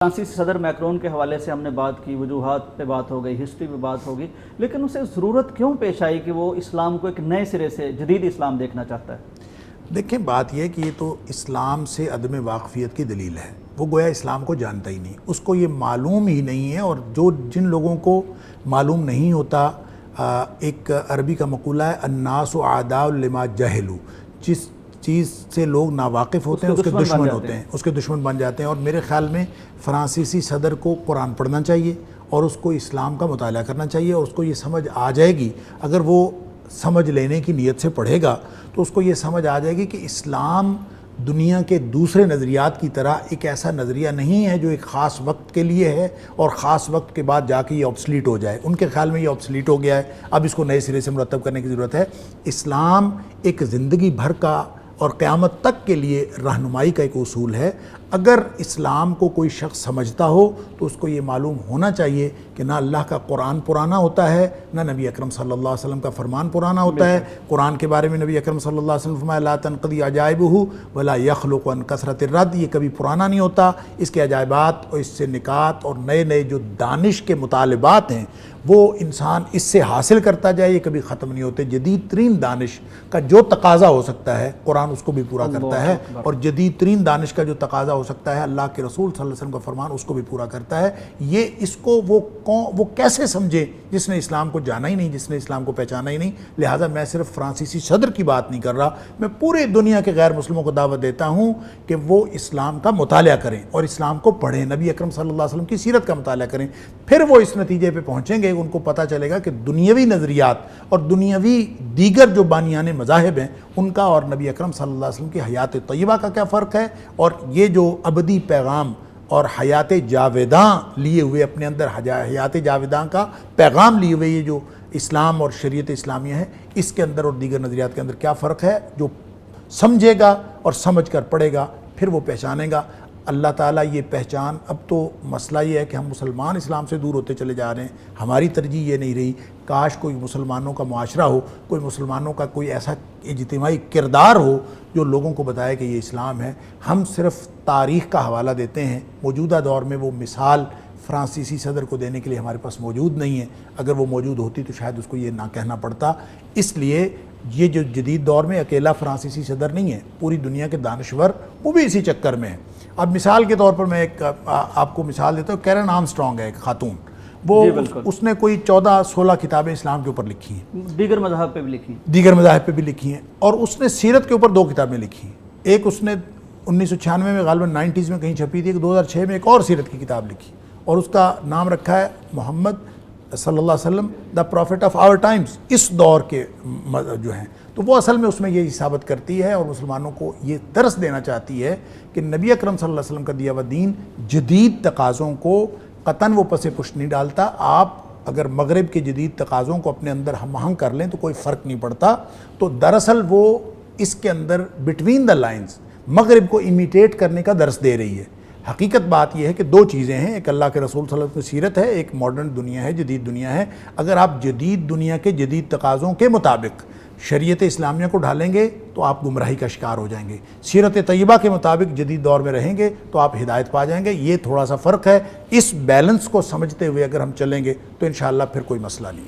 فرانسیسی صدر میکرون کے حوالے سے ہم نے بات کی، وجوہات پہ بات ہو گئی، ہسٹری پہ بات ہوگی، لیکن اسے ضرورت کیوں پیش آئی کہ وہ اسلام کو ایک نئے سرے سے جدید اسلام دیکھنا چاہتا ہے؟ دیکھیں، بات یہ ہے کہ یہ تو اسلام سے عدم واقفیت کی دلیل ہے۔ وہ گویا اسلام کو جانتا ہی نہیں، اس کو یہ معلوم ہی نہیں ہے۔ اور جن لوگوں کو معلوم نہیں ہوتا، ایک عربی کا مقولہ ہے الناس اعداء لما جہلوا، جس چیز سے لوگ ناواقف ہوتے ہیں اس کے دشمن ہوتے ہیں، اس کے دشمن بن جاتے ہیں۔ اور میرے خیال میں فرانسیسی صدر کو قرآن پڑھنا چاہیے اور اس کو اسلام کا مطالعہ کرنا چاہیے، اور اس کو یہ سمجھ آ جائے گی، اگر وہ سمجھ لینے کی نیت سے پڑھے گا تو اس کو یہ سمجھ آ جائے گی کہ اسلام دنیا کے دوسرے نظریات کی طرح ایک ایسا نظریہ نہیں ہے جو ایک خاص وقت کے لیے ہے اور خاص وقت کے بعد جا کے یہ آبسلیٹ ہو جائے۔ ان کے خیال میں یہ آبسلیٹ ہو گیا ہے، اب اس کو نئے سرے سے مرتب کرنے کی ضرورت ہے۔ اسلام ایک زندگی بھر کا اور قیامت تک کے لیے رہنمائی کا ایک اصول ہے۔ اگر اسلام کو کوئی شخص سمجھتا ہو تو اس کو یہ معلوم ہونا چاہیے کہ نہ اللہ کا قرآن پرانا ہوتا ہے، نہ نبی اکرم صلی اللہ علیہ وسلم کا فرمان پرانا ہوتا ہے۔ قرآن کے بارے میں نبی اکرم صلی اللہ علیہ وسلم فرمایا لا تنقضی عجائبہ ولا یخلق عن کثرت الرد، یہ کبھی پرانا نہیں ہوتا، اس کے عجائبات اور اس سے نکات اور نئے نئے جو دانش کے مطالبات ہیں وہ انسان اس سے حاصل کرتا جائے، یہ کبھی ختم نہیں ہوتے۔ جدید ترین دانش کا جو تقاضا ہو سکتا ہے قرآن اس کو بھی پورا کرتا ہے، اور جدید ترین دانش کا جو تقاضا ہو سکتا ہے اللہ کے رسول صلی اللہ علیہ وسلم کا فرمان اس کو بھی پورا کرتا ہے۔ یہ اس کو وہ کیسے سمجھے جس نے اسلام کو جانا ہی نہیں، جس نے اسلام کو پہچانا ہی نہیں۔ لہٰذا میں صرف فرانسیسی صدر کی بات نہیں کر رہا، میں پورے دنیا کے غیر مسلموں کو دعوت دیتا ہوں کہ وہ اسلام کا مطالعہ کریں اور اسلام کو پڑھیں، نبی اکرم صلی اللہ علیہ وسلم کی سیرت کا مطالعہ کریں، پھر وہ اس نتیجے پہ پہنچیں گے، ان کو پتہ چلے گا کہ دنیاوی نظریات اور دنیاوی دیگر جو بانیان مذاہب ہیں ان کا اور نبی اکرم صلی اللہ علیہ وسلم کی حیات طیبہ کا کیا فرق ہے، اور یہ جو ابدی پیغام اور حیات جاویداں لیے ہوئے اپنے اندر حیات جاویداں کا پیغام لیے ہوئے یہ جو اسلام اور شریعت اسلامیہ ہے، اس کے اندر اور دیگر نظریات کے اندر کیا فرق ہے، جو سمجھے گا اور سمجھ کر پڑھے گا پھر وہ پہچانے گا۔ اللہ تعالیٰ یہ پہچان، اب تو مسئلہ یہ ہے کہ ہم مسلمان اسلام سے دور ہوتے چلے جا رہے ہیں، ہماری ترجیح یہ نہیں رہی، کاش کوئی مسلمانوں کا معاشرہ ہو، کوئی مسلمانوں کا کوئی ایسا اجتماعی کردار ہو جو لوگوں کو بتائے کہ یہ اسلام ہے۔ ہم صرف تاریخ کا حوالہ دیتے ہیں، موجودہ دور میں وہ مثال فرانسیسی صدر کو دینے کے لیے ہمارے پاس موجود نہیں ہے، اگر وہ موجود ہوتی تو شاید اس کو یہ نہ کہنا پڑتا۔ اس لیے یہ جو جدید دور میں اکیلا فرانسیسی صدر نہیں ہے، پوری دنیا کے دانشور وہ بھی اسی چکر میں ہیں۔ اب مثال کے طور پر میں ایک آپ کو مثال دیتا ہوں، کیرن آرمسٹرانگ ہے ایک خاتون، وہ اس نے کوئی 14-16 کتابیں اسلام کے اوپر لکھی ہیں، دیگر مذاہب پہ بھی لکھی ہیں، دیگر مذاہب پہ بھی لکھی ہیں، اور اس نے سیرت کے اوپر 2 کتابیں لکھی ہیں۔ ایک اس نے 1996 میں غالباً 90s میں کہیں چھپی تھی، 2006 میں ایک اور سیرت کی کتاب لکھی اور اس کا نام رکھا ہے محمد صلی اللہ علیہ وسلم دا پروفٹ آف آور ٹائمز، اس دور کے جو ہیں۔ تو وہ اصل میں اس میں یہ ثابت کرتی ہے اور مسلمانوں کو یہ درس دینا چاہتی ہے کہ نبی اکرم صلی اللہ علیہ وسلم کا دیا ہوا دین جدید تقاضوں کو قطعاً وہ پس پشت نہیں ڈالتا۔ آپ اگر مغرب کے جدید تقاضوں کو اپنے اندر ہم آہنگ کر لیں تو کوئی فرق نہیں پڑتا۔ تو دراصل وہ اس کے اندر بٹوین دا لائنز مغرب کو امیٹیٹ کرنے کا درس دے رہی ہے۔ حقیقت بات یہ ہے کہ 2 چیزیں ہیں، ایک اللہ کے رسول صلی اللہ علیہ وسلم کی سیرت ہے، ایک ماڈرن دنیا ہے، جدید دنیا ہے۔ اگر آپ جدید دنیا کے جدید تقاضوں کے مطابق شریعت اسلامیہ کو ڈھالیں گے تو آپ گمراہی کا شکار ہو جائیں گے، سیرت طیبہ کے مطابق جدید دور میں رہیں گے تو آپ ہدایت پا جائیں گے۔ یہ تھوڑا سا فرق ہے، اس بیلنس کو سمجھتے ہوئے اگر ہم چلیں گے تو انشاءاللہ پھر کوئی مسئلہ نہیں ہے۔